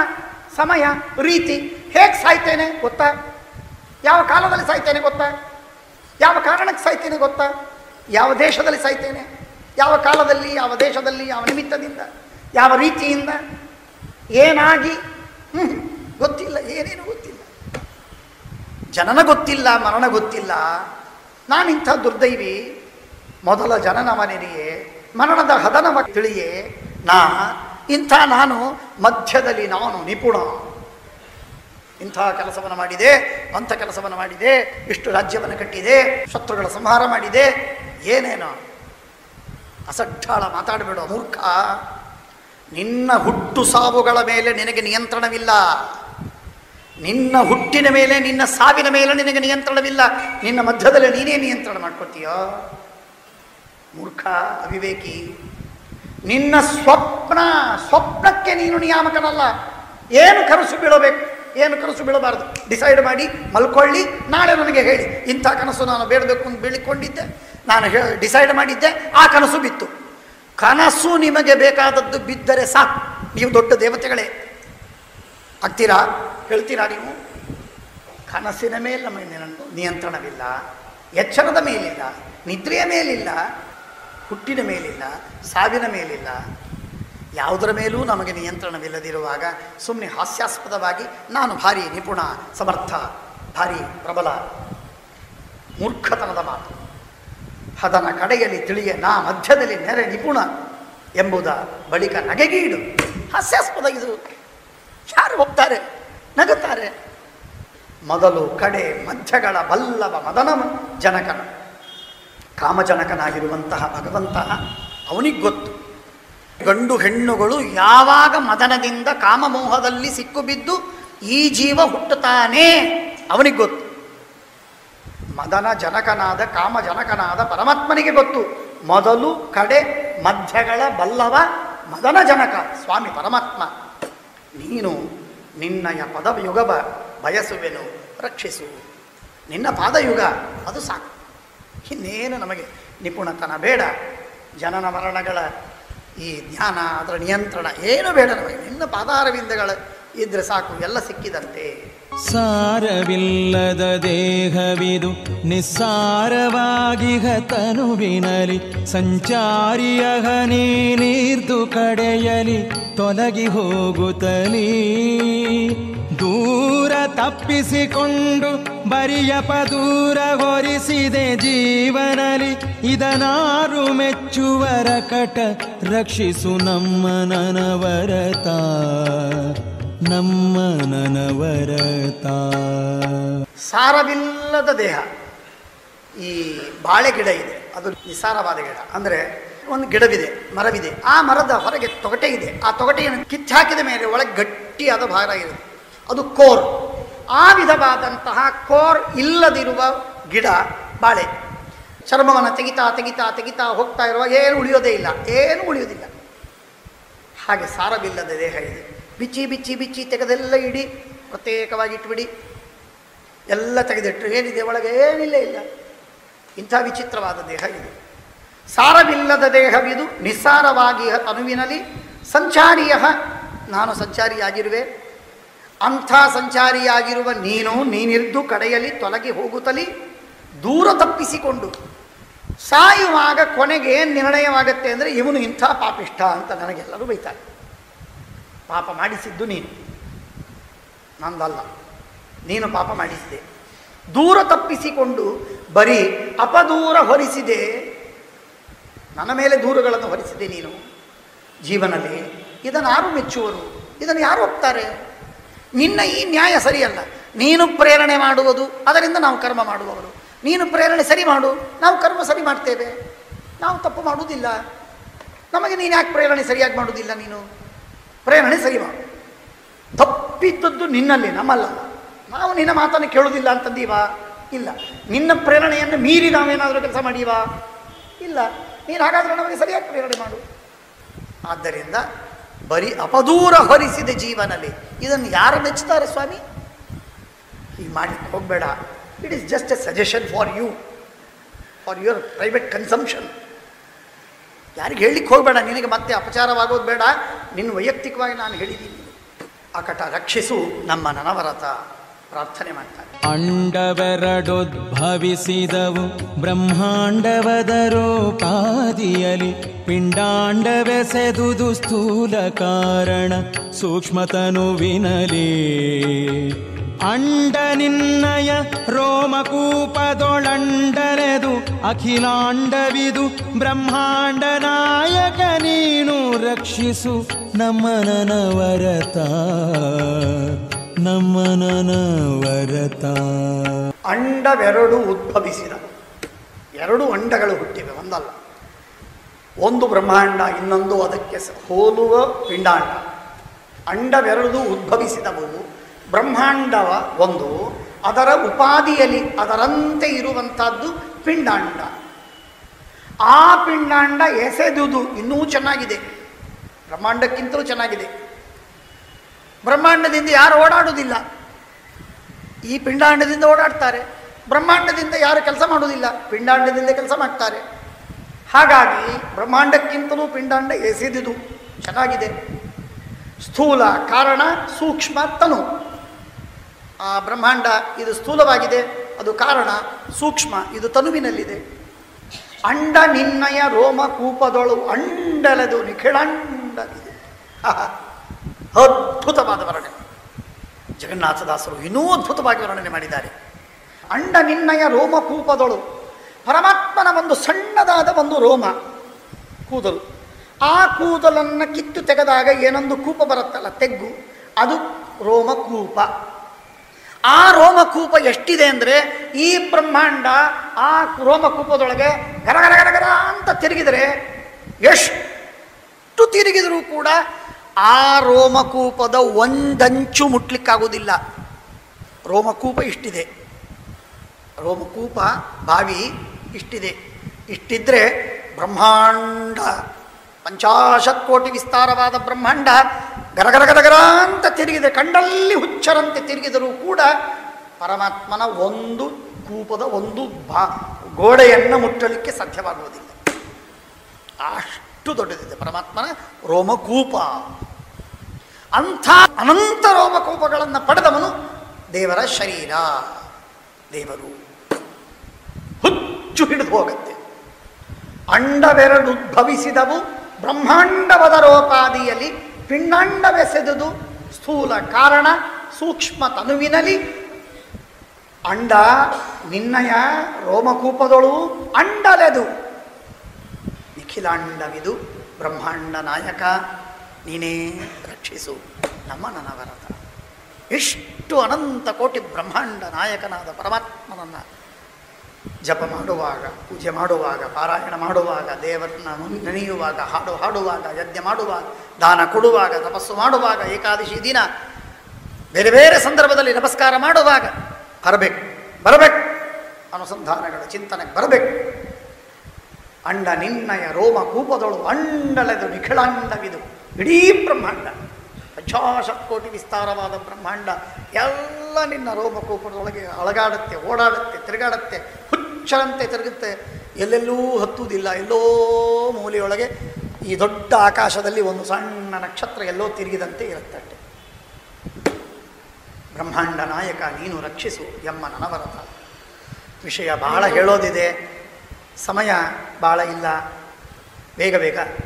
ಸಮಯ ರೀತಿ. ಹೇಗೆ ಸಾಯ್ತೇನೆ ಗೊತ್ತಾ? ಯಾವ ಕಾಲದಲ್ಲಿ ಸಾಯ್ತೇನೆ ಗೊತ್ತಾ? ಯಾವ ಕಾರಣಕ್ಕೆ ಸಾಯ್ತೇನೆ ಗೊತ್ತಾ? ಯಾವ ದೇಶದಲ್ಲಿ ಸಾಯ್ತೇನೆ, ಯಾವ ಕಾಲದಲ್ಲಿ, ಯಾವ ದೇಶದಲ್ಲಿ, ಯಾವ ನಿಮಿತ್ತದಿಂದ, ಯಾವ ರೀತಿಯಿಂದ, ಏನಾಗಿ ಗೊತ್ತಿಲ್ಲ. ಏನೇನು ಗೊತ್ತಿಲ್ಲ. ಜನನ ಗೊತ್ತಿಲ್ಲ, ಮರಣ ಗೊತ್ತಿಲ್ಲ. ನಾನಿಂಥ ದುರ್ದೈವಿ. ಮೊದಲ ಜನನವನೆಯೇ ಮರಣದ ಹದನವ ತಿಳಿಯೇ, ನಾನು ಮಧ್ಯದಲ್ಲಿ ನಾನು ನಿಪುಣ. ಇಂಥ ಕೆಲಸವನ್ನು ಮಾಡಿದೆ, ಅಂಥ ಕೆಲಸವನ್ನು ಮಾಡಿದೆ, ಇಷ್ಟು ರಾಜ್ಯವನ್ನು ಕಟ್ಟಿದೆ, ಶತ್ರುಗಳ ಸಂಹಾರ ಮಾಡಿದೆ, ಏನೇನೋ ಅಸಡ್ಡಾಳ ಮಾತಾಡಬೇಡ ಮೂರ್ಖ. ನಿನ್ನ ಹುಟ್ಟು ಸಾವುಗಳ ಮೇಲೆ ನಿನಗೆ ನಿಯಂತ್ರಣವಿಲ್ಲ. ನಿನ್ನ ಹುಟ್ಟಿನ ಮೇಲೆ, ನಿನ್ನ ಸಾವಿನ ಮೇಲೆ ನಿನಗೆ ನಿಯಂತ್ರಣವಿಲ್ಲ. ನಿನ್ನ ಮಧ್ಯದಲ್ಲಿ ನೀನೇ ನಿಯಂತ್ರಣ ಮಾಡ್ಕೊತೀಯೋ ಮೂರ್ಖ, ಅವಿವೇಕಿ. ನಿನ್ನ ಸ್ವಪ್ನಕ್ಕೆ ನೀನು ನಿಯಾಮಕನಲ್ಲ. ಏನು ಕನಸು ಬೀಳಬೇಕು, ಏನು ಕನಸು ಬೀಳಬಾರ್ದು ಡಿಸೈಡ್ ಮಾಡಿ ಮಲ್ಕೊಳ್ಳಿ. ನಾಳೆ ನನಗೆ ಹೇಳಿ, ಇಂಥ ಕನಸು ನಾನು ಬೇಡಬೇಕು ಅಂತ ಬೀಳಿಕೊಂಡಿದ್ದೆ, ನಾನು ಡಿಸೈಡ್ ಮಾಡಿದ್ದೆ, ಆ ಕನಸು ಬಿತ್ತು. ಕನಸು ನಿಮಗೆ ಬೇಕಾದದ್ದು ಬಿದ್ದರೆ ಸಾಕು, ನೀವು ದೊಡ್ಡ ದೇವತೆಗಳೇ ಆಗ್ತೀರಾ. ಹೇಳ್ತೀರಾ ನೀವು? ಕನಸಿನ ಮೇಲೆ ನಮಗೆ ನಿಯಂತ್ರಣವಿಲ್ಲ, ಎಚ್ಚರದ ಮೇಲಿಲ್ಲ, ನಿದ್ರೆಯ ಮೇಲಿಲ್ಲ, ಹುಟ್ಟಿನ ಮೇಲಿಲ್ಲ, ಸಾವಿನ ಮೇಲಿಲ್ಲ, ಯಾವುದರ ಮೇಲೂ ನಮಗೆ ನಿಯಂತ್ರಣವಿಲ್ಲದಿರುವಾಗ ಸುಮ್ಮನೆ ಹಾಸ್ಯಾಸ್ಪದವಾಗಿ ನಾನು ಭಾರಿ ನಿಪುಣ, ಸಮರ್ಥ, ಭಾರಿ ಪ್ರಬಲ, ಮೂರ್ಖತನದ ಮಾತು. ಹದನ ಕಡೆಯಲ್ಲಿ ತಿಳಿಯ ನಾ ಮಧ್ಯದಲ್ಲಿ ನೆರೆ ನಿಪುಣ ಎಂಬುದ ಬಳಿಕ ನಗೆಗೀಡು. ಹಾಸ್ಯಾಸ್ಪದ ಇದು. ಯಾರು ಹೋಗ್ತಾರೆ, ನಗುತ್ತಾರೆ. ಮೊದಲು ಕಡೆ ಮಧ್ಯಗಳ ಬಲ್ಲವ ಮದನ ಜನಕನ ಕಾಮಜನಕನಾಗಿರುವಂತಹ ಭಗವಂತ ಅವನಿಗೆ ಗೊತ್ತು. ಗಂಡು ಹೆಣ್ಣುಗಳು ಯಾವಾಗ ಮದನದಿಂದ ಕಾಮಮೋಹದಲ್ಲಿ ಸಿಕ್ಕುಬಿದ್ದು ಈ ಜೀವ ಹುಟ್ಟುತ್ತಾನೆ ಅವನಿಗೆ ಗೊತ್ತು. ಮದನ ಜನಕನಾದ ಕಾಮಜನಕನಾದ ಪರಮಾತ್ಮನಿಗೆ ಗೊತ್ತು. ಮೊದಲು ಕಡೆ ಮಧ್ಯಗಳ ಬಲ್ಲವ ಮದನ ಜನಕ ಸ್ವಾಮಿ ಪರಮಾತ್ಮ. ನೀನು ನಿನ್ನಯ ಪದಯುಗ ಬಯಸುವೆನು ರಕ್ಷಿಸು. ನಿನ್ನ ಪಾದಯುಗ ಅದು ಸಾಕು, ಇನ್ನೇನು ನಮಗೆ ನಿಪುಣತನ ಬೇಡ. ಜನನ ಮರಣಗಳ ಈ ಜ್ಞಾನ, ಅದರ ನಿಯಂತ್ರಣ ಏನು ಬೇಡ ನಮಗೆ. ನಿನ್ನ ಪಾದಾರವಿಂದಗಳ ಇದ್ರೆ ಸಾಕು, ಎಲ್ಲ ಸಿಕ್ಕಿದಂತೆ. ಸಾರವಿಲ್ಲದ ದೇಹವಿದು ನಿಸ್ಸಾರವಾಗಿಹ ತನುವಿನಲಿ, ಸಂಚಾರಿಯಹ ನೀರ್ದು ಕಡೆಯಲಿ ತೊಲಗಿ ಹೋಗುತ್ತಲೀ. ದೂರ ತಪ್ಪಿಸಿಕೊಂಡು ಬರಿಯಪ ದೂರ ಹೊರಿಸಿದೆ ಜೀವನಲಿ, ಇದನಾರು ಮೆಚ್ಚುವರ ಕಟ ರಕ್ಷಿಸು ನಮ್ಮ ನನವರತ, ನಮ್ಮ ನನವರತ. ಸಾರವಿಲ್ಲದ ದೇಹ, ಈ ಬಾಳೆ ಗಿಡ ಇದೆ, ಅದು ನಿಸಾರವಾದ ಗಿಡ. ಅಂದರೆ ಒಂದು ಗಿಡವಿದೆ, ಮರವಿದೆ, ಆ ಮರದ ಹೊರಗೆ ತೊಗಟೆ ಇದೆ. ಆ ತೊಗಟೆಯನ್ನು ಕಿತ್ತಾಕಿದ ಮೇಲೆ ಒಳಗೆ ಗಟ್ಟಿಯಾದ ಭಾರ ಇದೆ, ಅದು ಕೋರ್. ಆ ವಿಧವಾದಂತಹ ಕೋರ್ ಇಲ್ಲದಿರುವ ಗಿಡ ಬಾಳೆ. ಚರ್ಮವನ್ನು ತೆಗಿತಾ ತೆಗಿತಾ ತೆಗಿತಾ ಹೋಗ್ತಾ ಇರುವಾಗ ಏನು ಉಳಿಯೋದೇ ಇಲ್ಲ, ಏನು ಉಳಿಯೋದಿಲ್ಲ. ಹಾಗೆ ಸಾರವಿಲ್ಲದ ದೇಹ ಇದೆ. ಬಿಚ್ಚಿ ಬಿಚ್ಚಿ ಬಿಚ್ಚಿ ತೆಗೆದೆಲ್ಲ ಇಡಿ, ಪ್ರತ್ಯೇಕವಾಗಿ ಇಟ್ಬಿಡಿ. ಎಲ್ಲ ತೆಗೆದಿಟ್ಟರು ಏನಿದೆ ಒಳಗೆ? ಏನಿಲ್ಲ ಇಲ್ಲ. ಇಂಥ ವಿಚಿತ್ರವಾದ ದೇಹ ಇದು. ಸಾರವಿಲ್ಲದ ದೇಹವಿದು ನಿಸ್ಸಾರವಾಗಿ ತನುವಿನಲಿ, ಸಂಚಾರಿಯ ನಾನು ಸಂಚಾರಿಯಾಗಿರುವೆ. ಅಂಥ ಸಂಚಾರಿಯಾಗಿರುವ ನೀನಿರ್ದು ಕಡೆಯಲ್ಲಿ ತೊಲಗಿ ಹೋಗುತ್ತಲಿ, ದೂರ ತಪ್ಪಿಸಿಕೊಂಡು ಸಾಯುವಾಗ ಕೊನೆಗೆ ಏನು ನಿರ್ಣಯವಾಗುತ್ತೆ ಅಂದರೆ ಇವನು ಇಂಥ ಪಾಪಿಷ್ಠ ಅಂತ ನನಗೆಲ್ಲರೂ ಬೈತಾರೆ. ಪಾಪ ಮಾಡಿಸಿದ್ದು ನೀನು, ನಂದಲ್ಲ, ನೀನು ಪಾಪ ಮಾಡಿಸಿದೆ. ದೂರ ತಪ್ಪಿಸಿಕೊಂಡು ಬರೀ ಅಪದೂರ ಹೊರಿಸಿದೆ, ನನ್ನ ಮೇಲೆ ದೂರಗಳನ್ನು ಹೊರಿಸಿದೆ ನೀನು ಜೀವನದಲ್ಲಿ. ಇದನ್ನು ಯಾರು ಮೆಚ್ಚುವರು? ಇದನ್ನು ಯಾರು ಒಪ್ತಾರೆ? ನಿನ್ನ ಈ ನ್ಯಾಯ ಸರಿಯಲ್ಲ. ನೀನು ಪ್ರೇರಣೆ ಮಾಡುವುದು, ಅದರಿಂದ ನಾವು ಕರ್ಮ ಮಾಡುವವರು. ನೀನು ಪ್ರೇರಣೆ ಸರಿ ಮಾಡು, ನಾವು ಕರ್ಮ ಸರಿ ಮಾಡ್ತೇವೆ. ನಾವು ತಪ್ಪು ಮಾಡುವುದಿಲ್ಲ. ನಮಗೆ ನೀನು ಯಾಕೆ ಪ್ರೇರಣೆ ಸರಿಯಾಗಿ ಮಾಡುವುದಿಲ್ಲ? ನೀನು ಪ್ರೇರಣೆ ಸರಿ ಮಾಡು. ತಪ್ಪಿದ್ದದ್ದು ನಿನ್ನಲ್ಲಿ, ನಮ್ಮಲ್ಲ. ನಾವು ನಿನ್ನ ಮಾತನ್ನು ಕೇಳುವುದಿಲ್ಲ ಅಂತಂದೀವಾ? ಇಲ್ಲ. ನಿನ್ನ ಪ್ರೇರಣೆಯನ್ನು ಮೀರಿ ನಾವೇನಾದರೂ ಕೆಲಸ ಮಾಡೀವಾ? ಇಲ್ಲ. ನೀನು ಹಾಗಾದರೆ ನಮಗೆ ಸರಿಯಾಗಿ ಪ್ರೇರಣೆ ಮಾಡು. ಆದ್ದರಿಂದ ಬರೀ ಅಪದೂರ ಹೊರಿಸಿದ ಜೀವನಲ್ಲಿ ಇದನ್ನು ಯಾರು ಮೆಚ್ಚುತ್ತಾರೆ ಸ್ವಾಮಿ? ಹೀಗೆ ಮಾಡಲಿಕ್ಕೆ ಹೋಗಬೇಡ. It is just a suggestion for you, for your private consumption. ಯಾರಿಗೆ ಹೇಳಲಿಕ್ಕೆ ಹೋಗಬೇಡ, ನಿನಗೆ ಮತ್ತೆ ಅಪಚಾರವಾಗೋದು ಬೇಡ. ನಿನ್ನ ವೈಯಕ್ತಿಕವಾಗಿ ನಾನು ಹೇಳಿದ್ದೀನಿ. ಅಕಟ ರಕ್ಷಿಸು ನಮ್ಮ ನನವರತ ಪ್ರಾರ್ಥನೆ ಮಾಡ್ತಾರೆ. ಅಂಡವೆರಡೋದ್ಭವಿಸಿದವು ಬ್ರಹ್ಮಾಂಡವದರೋಪಾದಿಯಲಿ, ಪಿಂಡಾಂಡವೆಸೆದುದು ಸ್ಥೂಲ ಕಾರಣ ಸೂಕ್ಷ್ಮತನುವಿನಲಿ. ಅಂಡ ನಿನ್ನಯ ರೋಮಕೂಪದೊಳಂಡನೆದು ಅಖಿಲಾಂಡವಿದು ಬ್ರಹ್ಮಾಂಡ ನಾಯಕ ನೀನು ರಕ್ಷಿಸು ನಮ್ಮ ನನವರತ, ನಮ್ಮ ನನವರತ. ಅಂಡವೆರಡು ಉದ್ಭವಿಸಿದ, ಎರಡು ಅಂಡಗಳು ಹುಟ್ಟಿವೆ, ಒಂದಲ್ಲ. ಒಂದು ಬ್ರಹ್ಮಾಂಡ, ಇನ್ನೊಂದು ಅದಕ್ಕೆ ಹೋಲುವ ಪಿಂಡಾಂಡ. ಅಂಡವೆರಡು ಉದ್ಭವಿಸಿದವು. ಬ್ರಹ್ಮಾಂಡವ ಒಂದು, ಅದರ ಉಪಾದಿಯಲ್ಲಿ ಅದರಂತೆ ಇರುವಂಥದ್ದು ಪಿಂಡಾಂಡ. ಆ ಪಿಂಡಾಂಡ ಎಸೆದುದು ಇನ್ನೂ ಚೆನ್ನಾಗಿದೆ, ಬ್ರಹ್ಮಾಂಡಕ್ಕಿಂತಲೂ ಚೆನ್ನಾಗಿದೆ. ಬ್ರಹ್ಮಾಂಡದಿಂದ ಯಾರು ಓಡಾಡುವುದಿಲ್ಲ, ಈ ಪಿಂಡಾಂಡದಿಂದ ಓಡಾಡ್ತಾರೆ. ಬ್ರಹ್ಮಾಂಡದಿಂದ ಯಾರು ಕೆಲಸ ಮಾಡುವುದಿಲ್ಲ, ಪಿಂಡಾಂಡದಿಂದ ಕೆಲಸ ಮಾಡ್ತಾರೆ. ಹಾಗಾಗಿ ಬ್ರಹ್ಮಾಂಡಕ್ಕಿಂತಲೂ ಪಿಂಡಾಂಡ ಎಸೆದುದು ಚೆನ್ನಾಗಿದೆ. ಸ್ಥೂಲ ಕಾರಣ, ಸೂಕ್ಷ್ಮ ತನು. ಆ ಬ್ರಹ್ಮಾಂಡ ಇದು ಸ್ಥೂಲವಾಗಿದೆ, ಅದು ಕಾರಣ. ಸೂಕ್ಷ್ಮ ಇದು ತನುವಿನಲ್ಲಿದೆ. ಅಂಡ ನಿನ್ನಯ ರೋಮಕೂಪದೊಳು ಅಂಡಲದು ನಿಖಿಳಂಡಲಿದೆ. ಅದ್ಭುತವಾದ ವರ್ಣನೆ ಜಗನ್ನಾಥದಾಸರು ಇನ್ನೂ ಅದ್ಭುತವಾಗಿ ವರ್ಣನೆ ಮಾಡಿದ್ದಾರೆ. ಅಂಡ ನಿನ್ನಯ ರೋಮಕೂಪದೊಳು, ಪರಮಾತ್ಮನ ಒಂದು ಸಣ್ಣದಾದ ಒಂದು ರೋಮ ಕೂದಲು. ಆ ಕೂದಲನ್ನು ಕಿತ್ತು ತೆಗೆದಾಗ ಏನೊಂದು ಕೂಪ ಬರುತ್ತಲ್ಲ, ತೆಗ್ಗು, ಅದು ರೋಮಕೂಪ. ಆ ರೋಮಕೂಪ ಎಷ್ಟಿದೆ ಅಂದರೆ ಈ ಬ್ರಹ್ಮಾಂಡ ಆ ರೋಮಕೂಪದೊಳಗೆ ಗರ ತಿರುಗಿದರೆ ಎಷ್ಟು ತಿರುಗಿದರೂ ಕೂಡ ಆ ರೋಮಕೂಪದ ಒಂದಂಚು ಮುಟ್ಲಿಕ್ಕಾಗುವುದಿಲ್ಲ. ರೋಮಕೂಪ ಇಷ್ಟಿದೆ, ರೋಮಕೂಪ ಬಾವಿ ಇಷ್ಟಿದೆ. ಇಷ್ಟಿದ್ರೆ ಬ್ರಹ್ಮಾಂಡ 50 ಕೋಟಿ ವಿಸ್ತಾರವಾದ ಬ್ರಹ್ಮಾಂಡ ಗರಗರ ಅಂತ ತಿರುಗಿದೆ. ಕಂಡಲ್ಲಿ ಹುಚ್ಚರಂತೆ ತಿರುಗಿದರೂ ಕೂಡ ಪರಮಾತ್ಮನ ಒಂದು ಕೂಪದ ಒಂದು ಗೋಡೆಯನ್ನು ಮುಟ್ಟಲಿಕ್ಕೆ ಸಾಧ್ಯವಾಗುವುದಿಲ್ಲ. ಅಷ್ಟು ದೊಡ್ಡದಿದೆ ಪರಮಾತ್ಮನ ರೋಮಕೂಪ. ಅಂಥ ಅನಂತ ರೋಮಕೂಪಗಳನ್ನು ಪಡೆದವನು ದೇವರ ಶರೀರ. ದೇವರು ಹುಚ್ಚು ಹಿಡಿದು ಹೋಗುತ್ತೆ. ಅಂಡವೆರಡುದ್ಭವಿಸಿದವು ಬ್ರಹ್ಮಾಂಡವದರೋಪಾದಿಯಲ್ಲಿ, ಪಿಂಡಾಂಡವೆಸೆದುದು ಸ್ಥೂಲ ಕಾರಣ ಸೂಕ್ಷ್ಮ ತನುವಿನಲಿ. ಅಂಡ ನಿನ್ನಯ ರೋಮಕೂಪದೊಳು ಅಂಡಲೆದು ನಿಖಿಲಾಂಡವಿದು ಬ್ರಹ್ಮಾಂಡ ನಾಯಕ ನೀನೇ ರಕ್ಷಿಸು ನಮ್ಮ ನನವರತ. ಎಷ್ಟು ಅನಂತ ಕೋಟಿ ಬ್ರಹ್ಮಾಂಡ ನಾಯಕನಾದ ಪರಮಾತ್ಮನನ್ನು ಜಪ ಮಾಡುವಾಗ, ಪೂಜೆ ಮಾಡುವಾಗ, ಪಾರಾಯಣ ಮಾಡುವಾಗ, ದೇವರನ್ನ ನೆನೆಯುವಾಗ, ಹಾಡುವಾಗ, ಯಜ್ಞ ಮಾಡುವಾಗ, ದಾನ ಕೊಡುವಾಗ, ತಪಸ್ಸು ಮಾಡುವಾಗ, ಏಕಾದಶಿ ದಿನ ಬೇರೆ ಬೇರೆ ಸಂದರ್ಭದಲ್ಲಿ ನಮಸ್ಕಾರ ಮಾಡುವಾಗ ಬರಬೇಕು ಅನುಸಂಧಾನಗಳ ಚಿಂತನೆಗೆ ಬರಬೇಕು. ಅಂಡ ನಿನ್ನಯ ರೋಮ ಕೂಪದೊಳು ಅಂಡಲೆದು ನಿಖಿಳಾಂಡವಿದು ಇಡೀ ಬ್ರಹ್ಮಾಂಡ 50 ಕೋಟಿ ವಿಸ್ತಾರವಾದ ಬ್ರಹ್ಮಾಂಡ ಎಲ್ಲ ನಿನ್ನ ರೋಮಕೂಪದೊಳಗೆ ಅಳಗಾಡುತ್ತೆ, ಓಡಾಡುತ್ತೆ, ತಿರುಗಾಡುತ್ತೆ, ಹುಚ್ಚರಂತೆ ತಿರುಗುತ್ತೆ. ಎಲ್ಲೆಲ್ಲೂ ಹತ್ತುವುದಿಲ್ಲ, ಎಲ್ಲೋ ಮೂಲೆಯೊಳಗೆ ಈ ದೊಡ್ಡ ಆಕಾಶದಲ್ಲಿ ಒಂದು ಸಣ್ಣ ನಕ್ಷತ್ರ ಎಲ್ಲೋ ತಿರುಗಿದಂತೆ ಇರುತ್ತಟ್ಟೆ. ಬ್ರಹ್ಮಾಂಡ ನಾಯಕ ನೀನು ರಕ್ಷಿಸು ಎಮ್ಮ ನನವರತ. ವಿಷಯ ಬಹಳ ಹೇಳೋದಿದೆ, ಸಮಯ ಬಹಳ ಇಲ್ಲ, ಬೇಗ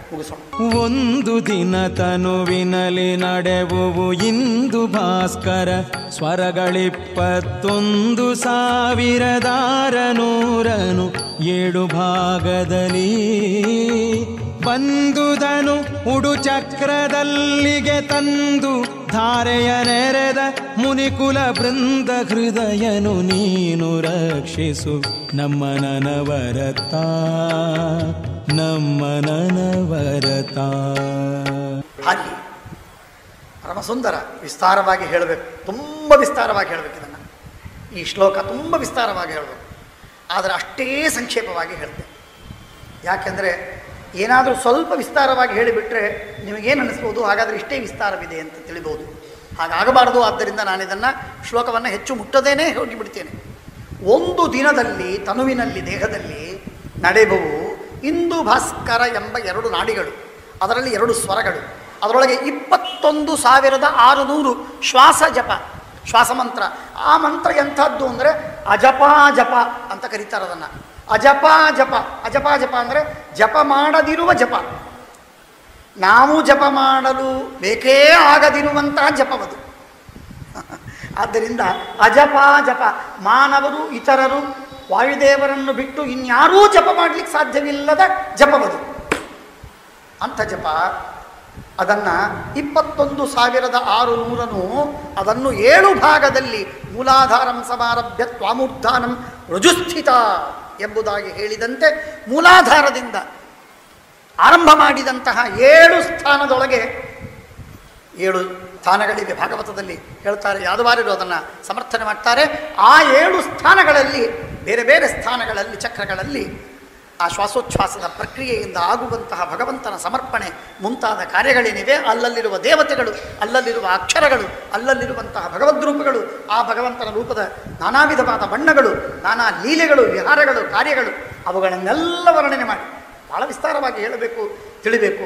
ಮುಗಿಸೋಣ. ಒಂದು ದಿನ ತನುವಿನಲಿ ನಡೆವುವು ಇಂದು ಭಾಸ್ಕರ ಸ್ವರಗಳಿಪ್ಪತ್ತೊಂದು 1,600 ಭಾಗದಲ್ಲಿ ಬಂದುದನು ಉಡು ಚಕ್ರದಲ್ಲಿಗೆ ತಂದು ಧಾರೆಯ ನೆರೆದ ಮುನಿಕುಲ ಬೃಂದ ಹೃದಯನು ನೀನು ರಕ್ಷಿಸು ನಮ್ಮ ನನವರತ ನಮ್ಮ ನನವರತ. ಹಾಗೆ ಪರಮಸುಂದರ ವಿಸ್ತಾರವಾಗಿ ಹೇಳಬೇಕು, ತುಂಬ ವಿಸ್ತಾರವಾಗಿ ಹೇಳಬೇಕು. ಇದನ್ನು ಈ ಶ್ಲೋಕ ತುಂಬ ವಿಸ್ತಾರವಾಗಿ ಹೇಳಬೇಕು, ಆದರೆ ಅಷ್ಟೇ ಸಂಕ್ಷೇಪವಾಗಿ ಹೇಳ್ತೇನೆ. ಯಾಕೆಂದರೆ ಏನಾದರೂ ಸ್ವಲ್ಪ ವಿಸ್ತಾರವಾಗಿ ಹೇಳಿಬಿಟ್ರೆ ನಿಮಗೇನು ಅನ್ನಿಸ್ಬೋದು, ಹಾಗಾದರೆ ಇಷ್ಟೇ ವಿಸ್ತಾರವಿದೆ ಅಂತ ತಿಳಿಬೋದು. ಹಾಗಾಗಬಾರದು. ಆದ್ದರಿಂದ ನಾನಿದನ್ನು ಶ್ಲೋಕವನ್ನು ಹೆಚ್ಚು ಮುಟ್ಟದೇನೆ ಹೋಗಿಬಿಡ್ತೇನೆ. ಒಂದು ದಿನದಲ್ಲಿ ತನುವಿನಲ್ಲಿ ದೇಹದಲ್ಲಿ ನಡೆಯುವು ಇಂದು ಭಾಸ್ಕರ ಎಂಬ 2 ನಾಡಿಗಳು, ಅದರಲ್ಲಿ 2 ಸ್ವರಗಳು, ಅದರೊಳಗೆ 21,600 ಶ್ವಾಸ ಜಪ, ಶ್ವಾಸ ಮಂತ್ರ. ಆ ಮಂತ್ರ ಎಂಥದ್ದು ಅಂದರೆ ಅಜಪಾಜಪ ಅಂತ ಕರೀತಾರೆ ಅದನ್ನು. ಅಜಪಾಜಪ ಅಂದರೆ ಜಪ ಮಾಡದಿರುವ ಜಪ, ನಾವು ಜಪ ಮಾಡಲು ಬೇಕೇ ಆಗದಿರುವಂತಹ ಜಪವದು. ಆದ್ದರಿಂದ ಅಜಪಾಜಪ, ಮಾನವರು ಇತರರು ವಾಯುದೇವರನ್ನು ಬಿಟ್ಟು ಇನ್ಯಾರೂ ಜಪ ಮಾಡಲಿಕ್ಕೆ ಸಾಧ್ಯವಿಲ್ಲದ ಜಪವದು. ಅಂಥ ಜಪ ಅದನ್ನು 21,600 ಅದನ್ನು 7 ಭಾಗದಲ್ಲಿ ಮೂಲಾಧಾರಂ ಸಮಾರಭ್ಯ ತ್ವಾಮೂರ್ಧಾನಂ ರುಜುಸ್ಥಿತ ಎಂಬುದಾಗಿ ಹೇಳಿದಂತೆ ಮೂಲಾಧಾರದಿಂದ ಆರಂಭ ಮಾಡಿದಂತಹ 7 ಸ್ಥಾನದೊಳಗೆ 7 ಸ್ಥಾನಗಳಿವೆ. ಭಾಗವತದಲ್ಲಿ ಹೇಳ್ತಾರೆ, ಯಾದವಾರರು ಅದನ್ನು ಸಮರ್ಥನೆ ಮಾಡ್ತಾರೆ. ಆ 7 ಸ್ಥಾನಗಳಲ್ಲಿ ಬೇರೆ ಬೇರೆ ಸ್ಥಾನಗಳಲ್ಲಿ ಚಕ್ರಗಳಲ್ಲಿ ಆ ಶ್ವಾಸೋಚ್ಛ್ವಾಸದ ಪ್ರಕ್ರಿಯೆಯಿಂದ ಆಗುವಂತಹ ಭಗವಂತನ ಸಮರ್ಪಣೆ ಮುಂತಾದ ಕಾರ್ಯಗಳೇನಿವೆ, ಅಲ್ಲಲ್ಲಿರುವ ದೇವತೆಗಳು, ಅಲ್ಲಲ್ಲಿರುವ ಅಕ್ಷರಗಳು, ಅಲ್ಲಲ್ಲಿರುವಂತಹ ಭಗವದ್ರೂಪಗಳು, ಆ ಭಗವಂತನ ರೂಪದ ನಾನಾ ವಿಧವಾದ ಬಣ್ಣಗಳು, ನಾನಾ ಲೀಲೆಗಳು, ವಿಹಾರಗಳು, ಕಾರ್ಯಗಳು, ಅವುಗಳನ್ನೆಲ್ಲ ವರ್ಣನೆ ಮಾಡಿ ಭಾಳ ವಿಸ್ತಾರವಾಗಿ ಹೇಳಬೇಕು, ತಿಳಿಬೇಕು.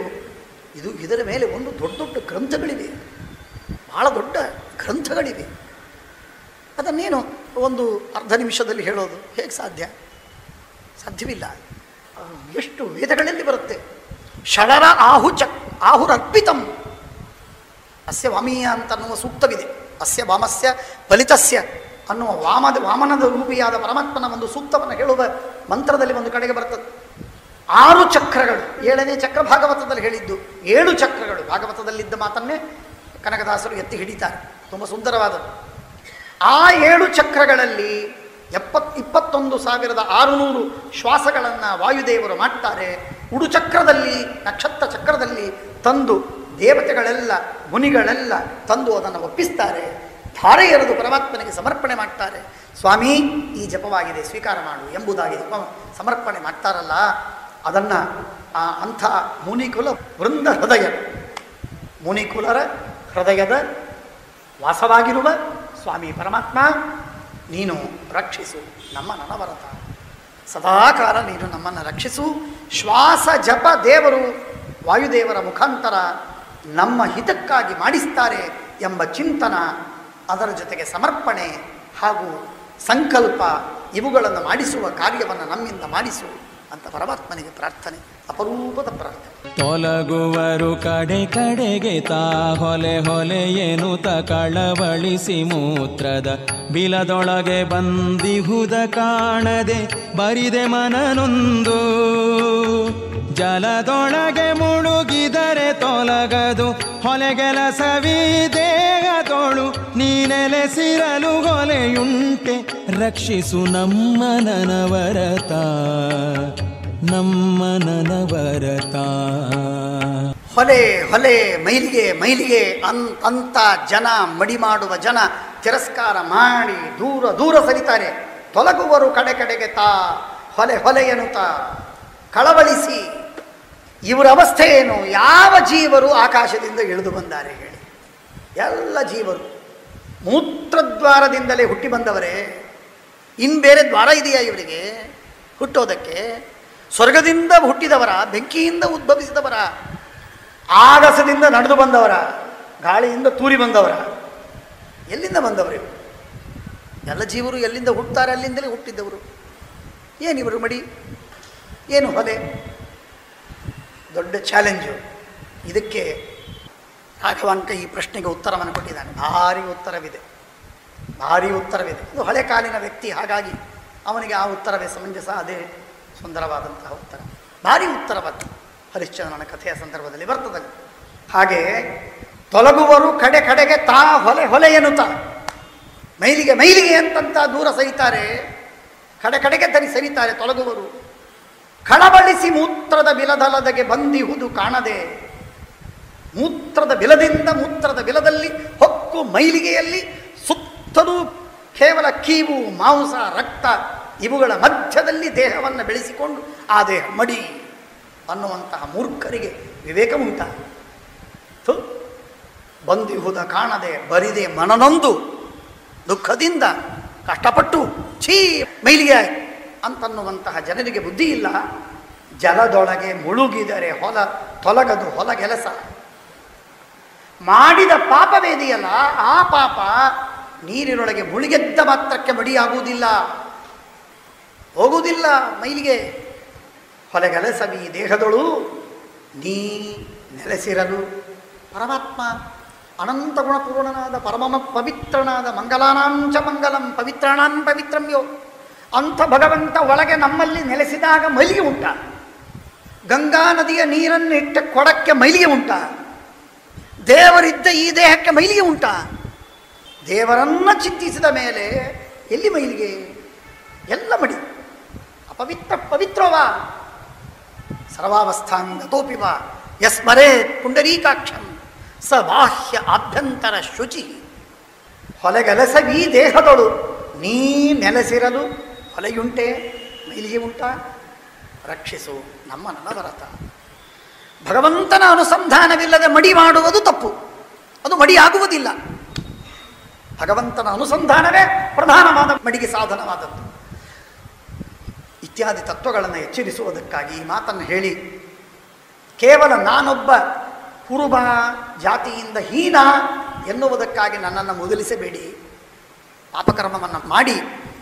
ಇದರ ಮೇಲೆ ಒಂದು ದೊಡ್ಡ ದೊಡ್ಡ ಗ್ರಂಥಗಳಿವೆ, ಭಾಳ ದೊಡ್ಡ ಗ್ರಂಥಗಳಿವೆ. ಅದನ್ನೇನು ಒಂದು ಅರ್ಧ ನಿಮಿಷದಲ್ಲಿ ಹೇಳೋದು ಹೇಗೆ ಸಾಧ್ಯವಿಲ್ಲ. ಎಷ್ಟು ವೇದಗಳಲ್ಲಿ ಬರುತ್ತೆ. ಷಡರ ಆಹುರರ್ಪಿತಂ ಅಸ್ಯ ವಾಮೀಯ ಅಂತನ್ನುವ ಸೂಕ್ತವಿದೆ. ಅಸ್ಯ ವಾಮಸ್ಯ ಫಲಿತಸ್ಯ ಅನ್ನುವ ವಾಮನದ ರೂಪಿಯಾದ ಪರಮಾತ್ಮನ ಒಂದು ಸೂಕ್ತವನ್ನು ಹೇಳುವ ಮಂತ್ರದಲ್ಲಿ ಒಂದು ಕಡೆಗೆ ಬರ್ತದೆ. 6 ಚಕ್ರಗಳು, 7ನೇ ಚಕ್ರ ಭಾಗವತದಲ್ಲಿ ಹೇಳಿದ್ದು, 7 ಚಕ್ರಗಳು ಭಾಗವತದಲ್ಲಿದ್ದ ಮಾತನ್ನೇ ಕನಕದಾಸರು ಎತ್ತಿ ಹಿಡಿತಾರೆ. ತುಂಬ ಸುಂದರವಾದದ್ದು. ಆ 7 ಚಕ್ರಗಳಲ್ಲಿ 21,600 ಶ್ವಾಸಗಳನ್ನು ವಾಯುದೇವರು ಮಾಡ್ತಾರೆ. ಉಡುಚಕ್ರದಲ್ಲಿ, ನಕ್ಷತ್ರ ಚಕ್ರದಲ್ಲಿ ತಂದು ದೇವತೆಗಳೆಲ್ಲ ಮುನಿಗಳೆಲ್ಲ ತಂದು ಅದನ್ನು ಒಪ್ಪಿಸ್ತಾರೆ. ಧಾರೆ ಎರೆದು ಪರಮಾತ್ಮನಿಗೆ ಸಮರ್ಪಣೆ ಮಾಡ್ತಾರೆ. ಸ್ವಾಮಿ, ಈ ಜಪವಾಗಿದೆ, ಸ್ವೀಕಾರ ಮಾಡು ಎಂಬುದಾಗಿ ಜಪ ಸಮರ್ಪಣೆ ಮಾಡ್ತಾರಲ್ಲ, ಅದನ್ನು ಅಂಥ ಮುನಿಕುಲ ವೃಂದ ಹೃದಯ, ಮುನಿಕುಲರ ಹೃದಯದ ವಾಸವಾಗಿರುವ ಸ್ವಾಮಿ ಪರಮಾತ್ಮ, ನೀನು ರಕ್ಷಿಸು ನಮ್ಮ ನನವರತ, ಸದಾಕಾಲ ನೀನು ನಮ್ಮನ್ನು ರಕ್ಷಿಸು. ಶ್ವಾಸ ಜಪ ದೇವರು ವಾಯುದೇವರ ಮುಖಾಂತರ ನಮ್ಮ ಹಿತಕ್ಕಾಗಿ ಮಾಡಿಸ್ತಾರೆ ಎಂಬ ಚಿಂತನ, ಅದರ ಜೊತೆಗೆ ಸಮರ್ಪಣೆ ಹಾಗೂ ಸಂಕಲ್ಪ ಇವುಗಳನ್ನು ಮಾಡಿಸುವ ಕಾರ್ಯವನ್ನು ನಮ್ಮಿಂದ ಮಾಡಿಸು ಅಂತ ಪರಮಾತ್ಮನಿಗೆ ಪ್ರಾರ್ಥನೆ, ಅಪರೂಪದ ಪ್ರಾರ್ಥನೆ. ತೊಲಗುವರು ಕಡೆ ಕಡೆಗೆ ತಾ ಹೊಲೆ ಹೊಲೆಯೇನುತ ಕಳವಳಿಸಿ ಮೂತ್ರದ ಬಿಲದೊಳಗೆ ಬಂದಿಹುದ ಕಾಣದೆ ಬರಿದೆ ಮನನೊಂದು. ಜಲದೊಳಗೆ ಮುಳುಗಿದರೆ ತೊಲಗದು ಹೊಲೆಗೆಲಸವಿ ದೇಹದೊಳು ನೀನೆಲೆಸಿರಲು ಹೊಲೆಯುಂಟೆ ರಕ್ಷಿಸು ನಮ್ಮ ನನವರತ, ನಮ್ಮ ನನವರತ. ಹೊಲೆ ಹೊಲೆ ಮೈಲಿಗೆ ಮೈಲಿಗೆ ಅಂತ ಜನ, ಮಡಿ ಮಾಡುವ ಜನ ತಿರಸ್ಕಾರ ಮಾಡಿ ದೂರ ದೂರ ಸರಿತಾರೆ. ತೊಲಗುವರು ಕಡೆ ಕಡೆಗೆ ತಾ ಹೊಲೆ ಹೊಲೆ ಎನ್ನುತ್ತ ಕಳವಳಿಸಿ. ಇವರ ಅವಸ್ಥೆ ಏನು? ಯಾವ ಜೀವರು ಆಕಾಶದಿಂದ ಇಳಿದು ಬಂದಾರೆ ಹೇಳಿ? ಎಲ್ಲ ಜೀವರು ಮೂತ್ರದ್ವಾರದಿಂದಲೇ ಹುಟ್ಟಿ ಬಂದವರೇ. ಇನ್ನು ಬೇರೆ ದ್ವಾರ ಇದೆಯಾ ಇವರಿಗೆ ಹುಟ್ಟೋದಕ್ಕೆ? ಸ್ವರ್ಗದಿಂದ ಹುಟ್ಟಿದವರ, ಬೆಂಕಿಯಿಂದ ಉದ್ಭವಿಸಿದವರ, ಆಗಸದಿಂದ ನಡೆದು ಬಂದವರ, ಗಾಳಿಯಿಂದ ತೂರಿ ಬಂದವರ, ಎಲ್ಲಿಂದ ಬಂದವರು ಇವರು? ಎಲ್ಲ ಜೀವರು ಎಲ್ಲಿಂದ ಹುಟ್ಟುತ್ತಾರೆ ಅಲ್ಲಿಂದಲೇ ಹುಟ್ಟಿದ್ದವರು. ಏನಿವರು ಮಡಿ, ಏನು ಹೊಲೆ? ದೊಡ್ಡ ಚಾಲೆಂಜು. ಇದಕ್ಕೆ ರಾಘವಾಂಕ ಈ ಪ್ರಶ್ನೆಗೆ ಉತ್ತರವನ್ನು ಕೊಟ್ಟಿದ್ದಾನೆ. ಭಾರಿ ಉತ್ತರವಿದೆ, ಭಾರಿ ಉತ್ತರವಿದೆ. ಇದು ಹಳೆ ಕಾಲಿನ ವ್ಯಕ್ತಿ, ಹಾಗಾಗಿ ಅವನಿಗೆ ಆ ಉತ್ತರವೇ ಸಮಂಜಸ. ಅದೇ ಸುಂದರವಾದಂತಹ ಉತ್ತರ, ಭಾರಿ ಉತ್ತರವಾದ ಹರಿಶ್ಚಂದ್ರನ ಕಥೆಯ ಸಂದರ್ಭದಲ್ಲಿ ಬರ್ತದಲ್ಲಿ. ಹಾಗೆ ತೊಲಗುವರು ಕಡೆ ಕಡೆಗೆ ತಾ ಹೊಲೆ ಹೊಲೆ ಎನ್ನುತ್ತಾ ಮೈಲಿಗೆ ಮೈಲಿಗೆ ಅಂತಂತ ದೂರ ಸರಿತಾರೆ, ಕಡೆ ಕಡೆಗೆ ಸರಿತಾರೆ ತೊಲಗುವರು. ಕಳವಳಿಸಿ ಮೂತ್ರದ ಬಿಲದಲದಗೆ ಬಂದಿಹುದು ಕಾಣದೆ. ಮೂತ್ರದ ಬಿಲದಿಂದ, ಮೂತ್ರದ ಬಿಲದಲ್ಲಿ ಹೊಕ್ಕು ಮೈಲಿಗೆಯಲ್ಲಿ ಸುತ್ತಲೂ ಕೇವಲ ಕೀವು, ಮಾಂಸ, ರಕ್ತ ಇವುಗಳ ಮಧ್ಯದಲ್ಲಿ ದೇಹವನ್ನು ಬೆಳೆಸಿಕೊಂಡು ಆ ದೇಹ ಮಡಿ ಅನ್ನುವಂತಹ ಮೂರ್ಖರಿಗೆ ವಿವೇಕ ಉಂಟ? ಬಂದಿಹುದ ಕಾಣದೆ ಬರಿದೆ ಮನನೊಂದು ದುಃಖದಿಂದ ಕಷ್ಟಪಟ್ಟು ಛೀ ಮೈಲಿಗೆ ಅಂತನ್ನುವಂತಹ ಜನರಿಗೆ ಬುದ್ಧಿ ಇಲ್ಲ. ಜಲದೊಳಗೆ ಮುಳುಗಿದರೆ ತೊಲಗದು ಹೊಲಗೆಲಸ. ಮಾಡಿದ ಪಾಪವೇದಿಯಲ್ಲ, ಆ ಪಾಪ ನೀರಿನೊಳಗೆ ಮುಳುಗೆದ್ದ ಮಾತ್ರಕ್ಕೆ ಮಡಿಯಾಗುವುದಿಲ್ಲ, ಹೋಗುವುದಿಲ್ಲ ಮೈಲಿಗೆ. ಹೊಲಗೆಲಸವಿ ದೇಹದೊಳು ನೀ ನೆಲೆಸಿರಲು. ಪರಮಾತ್ಮ ಅನಂತ ಗುಣಪೂರ್ಣನಾದ ಪರಮ ಪವಿತ್ರನಾದ ಮಂಗಲಾನಾಂಚ ಮಂಗಲಂ ಪವಿತ್ರಾಣಾಂ ಪವಿತ್ರಮ್ಯೋ ಅಂಥ ಭಗವಂತ ಒಳಗೆ ನಮ್ಮಲ್ಲಿ ನೆಲೆಸಿದಾಗ ಮೈಲಿಗೆ ಉಂಟ? ಗಂಗಾ ನದಿಯ ನೀರನ್ನು ಇಟ್ಟ ಕೊಡಕ್ಕೆ ಮೈಲಿಗೆ ಉಂಟ? ದೇವರಿದ್ದ ಈ ದೇಹಕ್ಕೆ ಮೈಲಿಗೆ ಉಂಟ? ದೇವರನ್ನು ಚಿಂತಿಸಿದ ಮೇಲೆ ಎಲ್ಲಿ ಮೈಲಿಗೆ? ಎಲ್ಲ ಮಡಿ. ಅಪವಿತ್ರ ಪವಿತ್ರವಾ ಸರ್ವಾವಸ್ಥಾಂಗತೋಪಿವ ಯಸ್ಮರೇತ್ ಪುಂಡರೀಕಾಕ್ಷಂ ಸ ಬಾಹ್ಯ ಆಭ್ಯಂತರ ಶುಚಿ. ಹೊಲೆಗೆಲಸವೀ ದೇಹದೊಳು ನೀ ನೆಲೆಸಿರಲು ಹೊಲೆಯುಂಟೆ, ಮೈಲಿಗೆ ಉಂಟ? ರಕ್ಷಿಸು ನಮ್ಮ ನನವರತ. ಭಗವಂತನ ಅನುಸಂಧಾನವಿಲ್ಲದೆ ಮಡಿ ಮಾಡುವುದು ತಪ್ಪು, ಅದು ಮಡಿಯಾಗುವುದಿಲ್ಲ. ಭಗವಂತನ ಅನುಸಂಧಾನವೇ ಪ್ರಧಾನವಾದ ಮಡಿಗೆ ಸಾಧನವಾದದ್ದು. ಇತ್ಯಾದಿ ತತ್ವಗಳನ್ನು ಎಚ್ಚರಿಸುವುದಕ್ಕಾಗಿ ಈ ಮಾತನ್ನು ಹೇಳಿ, ಕೇವಲ ನಾನೊಬ್ಬ ಕುರುಬ ಜಾತಿಯಿಂದ ಹೀನ ಎನ್ನುವುದಕ್ಕಾಗಿ ನನ್ನನ್ನು ಮುಗಿಲಿಸಬೇಡಿ. ಪಾಪಕರ್ಮವನ್ನು ಮಾಡಿ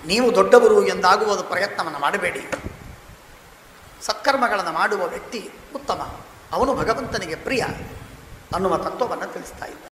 ನೀವು ದೊಡ್ಡವರು ಎಂದಾಗುವ ಪ್ರಯತ್ನವನ್ನು ಮಾಡಬೇಡಿ. ಸತ್ಕರ್ಮಗಳನ್ನು ಮಾಡುವ ವ್ಯಕ್ತಿ ಉತ್ತಮ, ಅವನು ಭಗವಂತನಿಗೆ ಪ್ರಿಯ ಅನ್ನುವ ತತ್ವವನ್ನು ತಿಳಿಸ್ತಾ ಇದ್ದ.